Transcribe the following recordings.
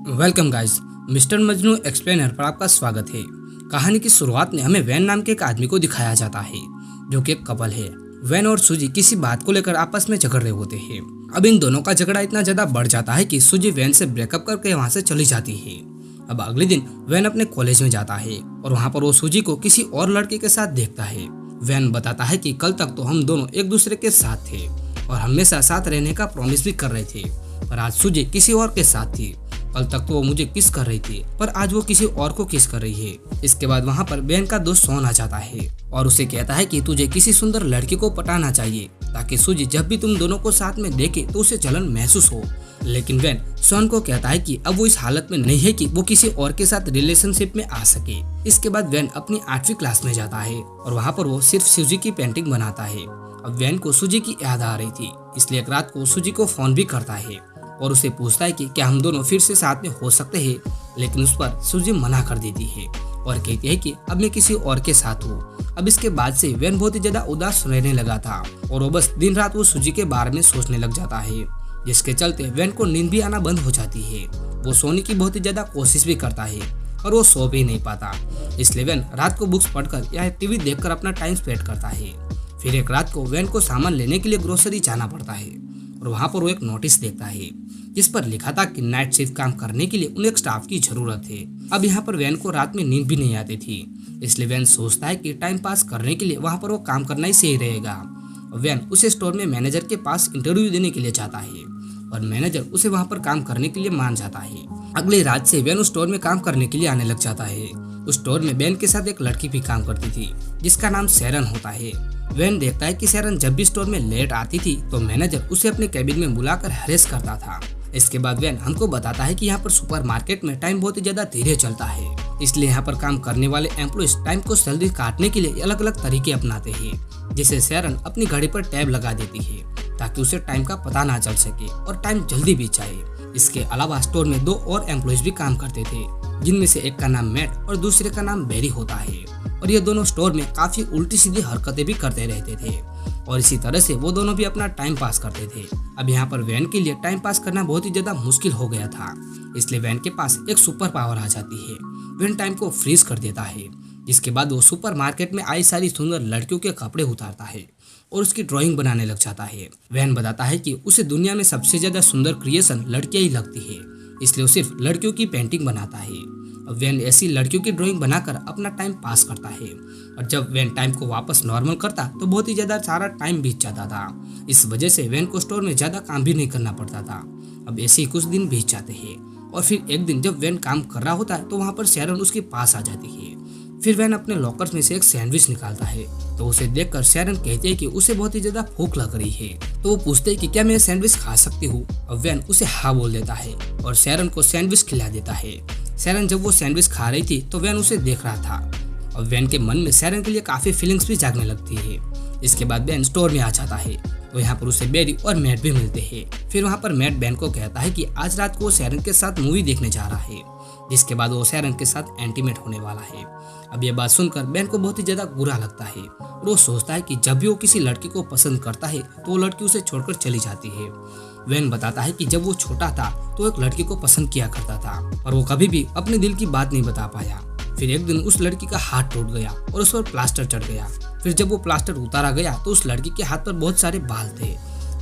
Welcome guys, mister Majnu explainer पर आपका स्वागत है। कहानी की शुरुआत में हमें वैन नाम के एक आदमी को दिखाया जाता है जो कि एक कपल है। वैन और सूजी किसी बात को लेकर आपस में झगड़ रहे होते हैं। अब इन दोनों का झगड़ा इतना ज्यादा बढ़ जाता है कि सूजी वैन से ब्रेकअप करके वहाँ से चली जाती है। अब अगले दिन वैन अपने कॉलेज में जाता है और वहाँ पर वो सूजी को किसी और लड़के के साथ देखता है। वैन बताता है कि कल तक तो हम दोनों एक दूसरे के साथ थे और हमेशा साथ रहने का प्रॉमिस भी कर रहे थे, पर आज सूजी किसी और के साथ थी। कल तक तो वो मुझे किस कर रही थी, पर आज वो किसी और को किस कर रही है। इसके बाद वहाँ पर वैन का दोस्त सोन आ जाता है और उसे कहता है कि तुझे किसी सुंदर लड़की को पटाना चाहिए ताकि सूजी जब भी तुम दोनों को साथ में देखे तो उसे जलन महसूस हो। लेकिन वैन सोन को कहता है कि अब वो इस हालत में नहीं है कि वो किसी और के साथ रिलेशनशिप में आ सके। इसके बाद वैन अपनी 8वीं क्लास में जाता है और वहाँ पर वो सिर्फ सूजी की पेंटिंग बनाता है। अब वैन को सूजी की याद आ रही थी, इसलिए एक रात को सूजी को फोन भी करता है और उसे पूछता है कि क्या हम दोनों फिर से साथ में हो सकते हैं। लेकिन उस पर सूजी मना कर देती है और कहती है कि अब मैं किसी और के साथ हूँ। अब इसके बाद से वैन बहुत ही ज्यादा उदास रहने लगा था और वो बस दिन रात वो सूजी के बारे में सोचने लग जाता है, जिसके चलते वैन को नींद भी आना बंद हो जाती है। वो सोने की बहुत ही ज्यादा कोशिश भी करता है और वो सो भी नहीं पाता, इसलिए वैन रात को बुक्स पढ़कर या टीवी देखकर अपना टाइम स्पेंड करता है। फिर एक रात को वैन को सामान लेने के लिए ग्रोसरी जाना पड़ता है और वहाँ पर वो एक नोटिस देखता है जिस पर लिखा था कि नाइट शिफ्ट काम करने के लिए उन्हें एक स्टाफ की जरूरत है। अब यहाँ पर वैन को रात में नींद भी नहीं आती थी, इसलिए वैन सोचता है कि टाइम पास करने के लिए वहाँ पर वो काम करना ही सही रहेगा। वैन उसे स्टोर में मैनेजर के पास इंटरव्यू देने के लिए जाता है और मैनेजर उसे वहाँ पर काम करने के लिए मान जाता है। अगली रात से वैन उस स्टोर में काम करने के लिए आने लग जाता है। उस स्टोर में वैन के साथ एक लड़की भी काम करती थी जिसका नाम शेरन होता है। वैन देखता है कि शेरन जब भी स्टोर में लेट आती थी तो मैनेजर उसे अपने कैबिन में बुलाकर हैरेस करता था। इसके बाद वैन हमको बताता है कि यहाँ पर सुपरमार्केट में टाइम बहुत ही ज्यादा धीरे चलता है, इसलिए यहाँ पर काम करने वाले एम्प्लॉइज टाइम को जल्दी काटने के लिए अलग अलग तरीके अपनाते हैं। जिसे शेरन अपनी घड़ी पर टैब लगा देती है ताकि उसे टाइम का पता ना चल सके और टाइम जल्दी बीत जाए। इसके अलावा स्टोर में 2 और एम्प्लॉइज भी काम करते थे, जिनमें से एक का नाम मैट और दूसरे का नाम बेरी होता है और ये दोनों स्टोर में काफी उल्टी सीधी हरकतें भी करते रहते थे और इसी तरह से वो दोनों भी अपना टाइम पास करते थे। अब यहाँ पर वैन के लिए टाइम पास करना बहुत ही ज्यादा मुश्किल हो गया था, इसलिए वैन के पास एक सुपर पावर आ जाती है। वैन टाइम को फ्रीज कर देता है, जिसके बाद वो सुपरमार्केट में आई सारी सुंदर लड़कियों के कपड़े उतारता है और उसकी ड्राइंग बनाने लग जाता है। वैन बताता है कि उसे दुनिया में सबसे ज्यादा सुंदर क्रिएशन लड़कियां ही लगती है, इसलिए वो सिर्फ लड़कियों की पेंटिंग बनाता है। अब वैन ऐसी लड़कियों की ड्राइंग बनाकर अपना टाइम पास करता है और जब वैन टाइम को वापस नॉर्मल करता तो बहुत ही ज्यादा सारा टाइम बीत जाता था। इस वजह से वैन को स्टोर में ज्यादा काम भी नहीं करना पड़ता था। अब ऐसे ही कुछ दिन बीत जाते हैं और फिर एक दिन जब वैन काम कर रहा होता है तो वहाँ पर शेरन उसके पास आ जाती है। फिर वैन अपने लॉकर में से एक सैंडविच निकालता है तो उसे देखकर शेरन कहती है कि उसे बहुत ही ज्यादा भूख लग रही है, तो वो पूछते हैं कि क्या मैं सैंडविच खा सकती हूँ। अब वैन उसे हाँ बोल देता है और शेरन को सैंडविच खिला देता है। शेरन जब वो सैंडविच खा रही थी तो वैन उसे देख रहा था और वैन के मन में शेरन के लिए काफी फीलिंग्स भी जागने लगती है। इसके बाद वैन स्टोर में आ जाता है तो यहाँ पर उसे बेरी और मैट भी मिलते हैं। फिर वहाँ पर मैट वैन को कहता है कि आज रात को वो शेरन के साथ मूवी देखने जा रहा है, जिसके बाद वो शेरन के साथ इंटीमेट होने वाला है। अब ये बात सुनकर बैन को बहुत ही ज्यादा बुरा लगता है और वो सोचता है कि जब भी वो किसी लड़की को पसंद करता है तो वो लड़की उसे छोड़कर चली जाती है। वैन बताता है कि जब वो छोटा था तो एक लड़की को पसंद किया करता था और वो कभी भी अपने दिल की बात नहीं बता पाया। फिर एक दिन उस लड़की का हाथ टूट गया और उस पर प्लास्टर चढ़ गया। फिर जब वो प्लास्टर उतारा गया तो उस लड़की के हाथ पर बहुत सारे बाल थे।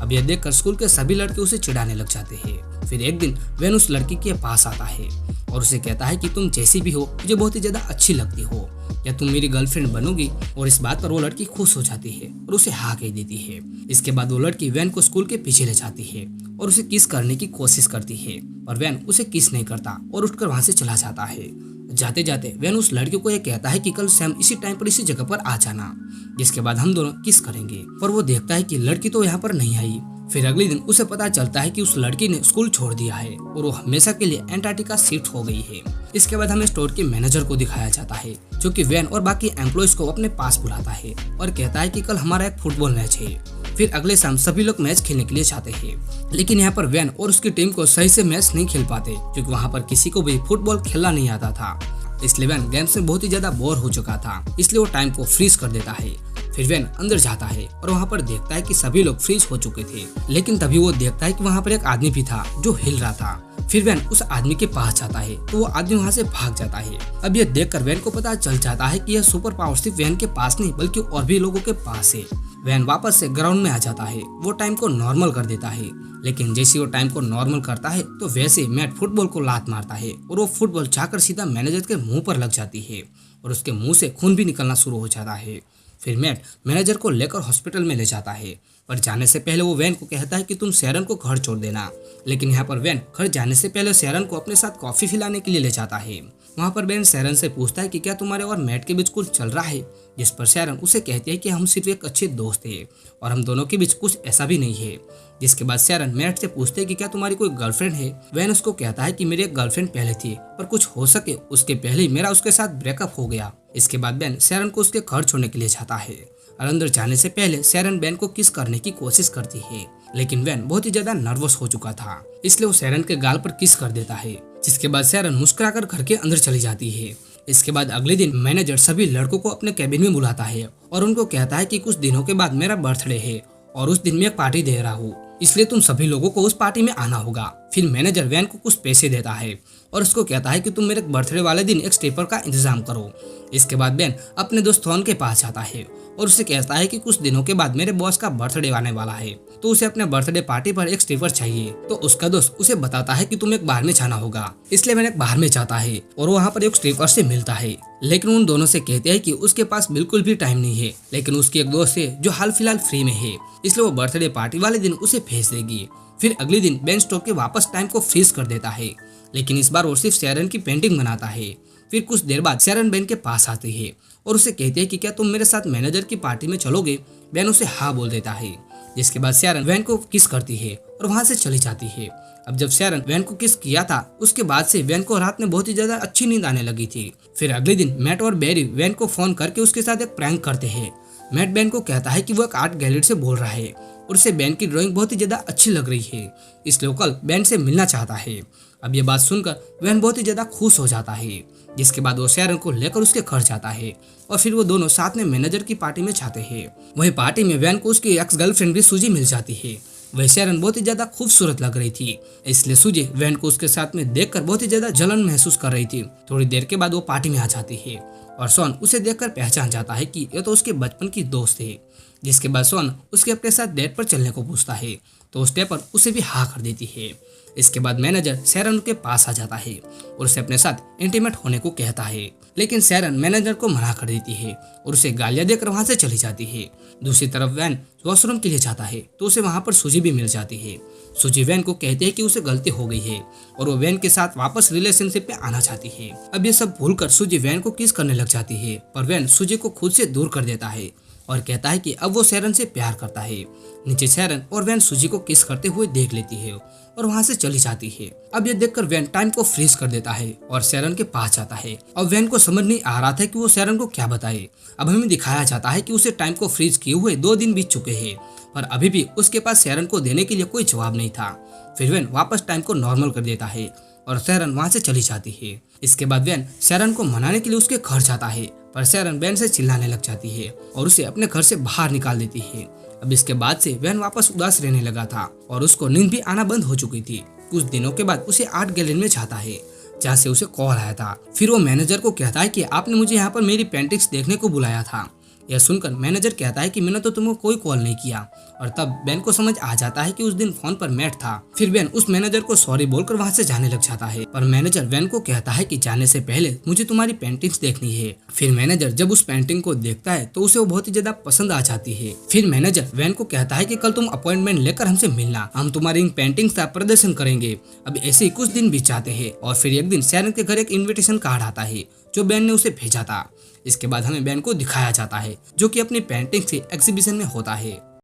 अब यह देखकर स्कूल के सभी लड़के उसे चिढ़ाने लग जाते हैं। फिर एक दिन वैन उस लड़की के पास आता है और उसे कहता है कि तुम जैसी भी हो मुझे बहुत ही ज्यादा अच्छी लगती हो, या तुम मेरी गर्लफ्रेंड बनोगी। और इस बात पर वो लड़की खुश हो जाती है और उसे हाँ कह देती है। इसके बाद वो लड़की वैन को स्कूल के पीछे ले जाती है और उसे किस करने की कोशिश करती है और वैन उसे किस नहीं करता और उठकर वहां से चला जाता है। जाते जाते वैन उस लड़की को ये कहता है कि कल शाम इसी टाइम पर इसी जगह पर आ जाना, जिसके बाद हम दोनों किस करेंगे। पर वो देखता है कि लड़की तो यहाँ पर नहीं आई। फिर अगले दिन उसे पता चलता है कि उस लड़की ने स्कूल छोड़ दिया है और वो हमेशा के लिए एंटार्क्टिका शिफ्ट हो गई है। इसके बाद हमें स्टोर के मैनेजर को दिखाया जाता है जो कि वैन और बाकी एम्प्लॉइज को अपने पास बुलाता है और कहता है कि कल हमारा एक फुटबॉल मैच है। फिर अगले शाम सभी लोग मैच खेलने के लिए जाते हैं, लेकिन यहाँ पर वैन और उसकी टीम को सही से मैच नहीं खेल पाते क्योंकि वहाँ पर किसी को भी फुटबॉल खेलना नहीं आता था। इसलिए वैन गेम्स में बहुत ही ज्यादा बोर हो चुका था, इसलिए वो टाइम को फ्रीज कर देता है। फिर वैन अंदर जाता है और वहाँ पर देखता है कि सभी लोग फ्रीज हो चुके थे, लेकिन तभी वो देखता है कि वहाँ पर एक आदमी भी था जो हिल रहा था। फिर वैन उस आदमी के पास जाता है तो वो आदमी वहाँ से भाग जाता है। अब ये देखकर वैन को पता चल जाता है कि यह सुपर पावर सिर्फ वैन के पास नहीं बल्कि और भी लोगों के पास है। वैन वापस से ग्राउंड में आ जाता है, वो टाइम को नॉर्मल कर देता है। लेकिन जैसे वो टाइम को नॉर्मल करता है तो वैसे मैट फुटबॉल को लात मारता है और वो फुटबॉल जाकर सीधा मैनेजर के मुंह पर लग जाती है और उसके मुंह से खून भी निकलना शुरू हो जाता है। फिर मैट मैनेजर को लेकर हॉस्पिटल में ले जाता है, पर जाने से पहले वो वैन को कहता है कि तुम शेरन को घर छोड़ देना। लेकिन यहाँ पर वैन घर जाने से पहले शेरन को अपने साथ कॉफी पिलाने के लिए ले जाता है। वहाँ पर वैन शेरन से पूछता है कि क्या तुम्हारे और मैट के बीच कुछ चल रहा है, जिस पर शेरन उसे कहती है कि हम सिर्फ एक अच्छे दोस्त हैं और हम दोनों के बीच कुछ ऐसा भी नहीं है। जिसके बाद शेरन मैट से पूछते है कि क्या तुम्हारी कोई गर्लफ्रेंड है। वैन उसको कहता है कि मेरी एक गर्लफ्रेंड पहले थी, पर कुछ हो सके उसके पहले ही मेरा उसके साथ ब्रेकअप हो गया। इसके बाद वैन शेरन को उसके घर छोड़ने के लिए जाता है और अंदर जाने से पहले शेरन वैन को किस करने की कोशिश करती है। लेकिन वैन बहुत ही ज्यादा नर्वस हो चुका था, इसलिए वो शेरन के गाल पर किस कर देता है। जिसके बाद शेरन मुस्कुराकर घर के अंदर चली जाती है। इसके बाद अगले दिन मैनेजर सभी लड़कों को अपने कैबिन में बुलाता है और उनको कहता है कि कुछ दिनों के बाद मेरा बर्थडे है और उस दिन मैं एक पार्टी दे रहा हूँ, इसलिए तुम सभी लोगों को उस पार्टी में आना होगा। फिर मैनेजर वैन को कुछ पैसे देता है और उसको कहता है कि तुम मेरे बर्थडे वाले दिन एक स्टेपर का इंतजाम करो। इसके बाद वैन अपने दोस्त थॉन के पास जाता है और उसे कहता है कि कुछ दिनों के बाद मेरे बॉस का बर्थडे आने वाला है, तो उसे अपने बर्थडे पार्टी पर एक स्टेपर चाहिए। तो उसका दोस्त उसे बताता है कि तुम्हें एक बार में जाना होगा, इसलिए मैंने एक बार में जाता है और वहाँ पर एक स्टेपर से मिलता है। लेकिन उन दोनों से कहते हैं कि उसके पास बिल्कुल भी टाइम नहीं है, लेकिन उसकी एक दोस्त है जो हाल फिलहाल फ्री में है, इसलिए वो बर्थडे पार्टी वाले दिन उसे भेज देगी। फिर अगले दिन बेन स्टोक के वापस टाइम को फ्रीज कर देता है, लेकिन इस बार वो सिर्फ शेरन की पेंटिंग बनाता है। फिर कुछ देर बाद शेरन बेन के पास आती है और उसे कहती है कि क्या तुम मेरे साथ मैनेजर की पार्टी में चलोगे। बेन उसे हाँ बोल देता है। जिसके बाद शेरन वैन को किस करती है और वहाँ से चली जाती है। अब जब शेरन वैन को किस किया था उसके बाद से वैन को रात में बहुत ही ज्यादा अच्छी नींद आने लगी थी। फिर अगले दिन मैट और बैरी वैन को फोन करके उसके साथ एक प्रैंक करते हैं। मैट बेन को कहता है कि वो एक आर्ट गैलरी से बोल रहा है और उसे बेन की ड्राइंग बहुत ही ज्यादा अच्छी लग रही है, इसलिए वो कल बेन से मिलना चाहता है। अब ये बात सुनकर वैन बहुत ही ज्यादा खुश हो जाता है। जिसके बाद वो शेरन को लेकर उसके घर जाता है और फिर वो दोनों साथ में मैनेजर की पार्टी में जाते हैं। वही पार्टी में वैन को उसकी एक्स गर्लफ्रेंड भी सूजी मिल जाती है। वह शेरन बहुत ही ज्यादा खूबसूरत लग रही थी, इसलिए सूजी वैन को उसके साथ में देखकर बहुत ही ज्यादा जलन महसूस कर रही थी। थोड़ी देर के बाद वो पार्टी में आ जाती है और सोन उसे देखकर पहचान जाता है कि यह तो उसके बचपन की दोस्त है। जिसके बाद सोन उसके अपने साथ डेट पर चलने को पूछता है तो उस स्टेपर उसे भी हाँ कर देती है। इसके बाद मैनेजर शेरन के पास आ जाता है और उसे अपने साथ इंटीमेट होने को कहता है, लेकिन शेरन मैनेजर को मना कर देती है और उसे गालियां देकर वहां से चली जाती है। दूसरी तरफ वैन वॉशरूम के लिए जाता है तो उसे वहां पर सूजी भी मिल जाती है। सूजी वैन को कहती है कि उसे गलती हो गई है और वो वैन के साथ वापस रिलेशनशिप में आना चाहती है। अब ये सब भूलकर सूजी वैन को किस करने लग जाती है, पर वैन सूजी को खुद से दूर कर देता है और कहता है कि अब वो शेरन से प्यार करता है। नीचे शेरन और वैन सूजी को किस करते हुए देख लेती है और वहां से चली जाती है। अब ये देखकर वैन टाइम को फ्रीज कर देता है और शेरन के पास जाता है। अब वैन को समझ नहीं आ रहा था कि वो शेरन को क्या बताए। अब हमें दिखाया जाता है कि उसे टाइम को फ्रीज किए हुए 2 दिन बीत चुके हैं, पर अभी भी उसके पास शेरन को देने के लिए कोई जवाब नहीं था। फिर वैन वापस टाइम को नॉर्मल कर देता है और शेरन वहां से चली जाती है। इसके बाद वैन शेरन को मनाने के लिए उसके घर जाता है, पर शेरन वैन से चिल्लाने लग जाती है और उसे अपने घर से बाहर निकाल देती है। अब इसके बाद से वैन वापस उदास रहने लगा था और उसको नींद भी आना बंद हो चुकी थी। कुछ दिनों के बाद उसे आर्ट गैलरी में जाता है जहाँ से उसे कॉल आया था। फिर वो मैनेजर को कहता है कि आपने मुझे यहाँ पर मेरी पेंटिंग्स देखने को बुलाया था। यह सुनकर मैनेजर कहता है कि मैंने तो तुमको कोई कॉल नहीं किया, और तब बेन को समझ आ जाता है कि उस दिन फोन पर मैट था। फिर बेन उस मैनेजर को सॉरी बोलकर वहाँ से जाने लग जाता है, पर मैनेजर बेन को कहता है कि जाने से पहले मुझे तुम्हारी पेंटिंग्स देखनी है। फिर मैनेजर जब उस पेंटिंग को देखता है तो उसे वो बहुत ही ज्यादा पसंद आ जाती है। फिर मैनेजर वेन को कहता है कि कल तुम अपॉइंटमेंट लेकर हमसे मिलना, हम तुम्हारी इन पेंटिंग्स का प्रदर्शन करेंगे। अब ऐसे ही कुछ दिन बीत जाते हैं और फिर एक दिन शेरन के घर एक इन्विटेशन कार्ड आता है जो बेन ने उसे भेजा था। इसके बाद हमें बेन को दिखाया जाता है जो कि अपनी पेंटिंग से एग्जीबिशन में होता है।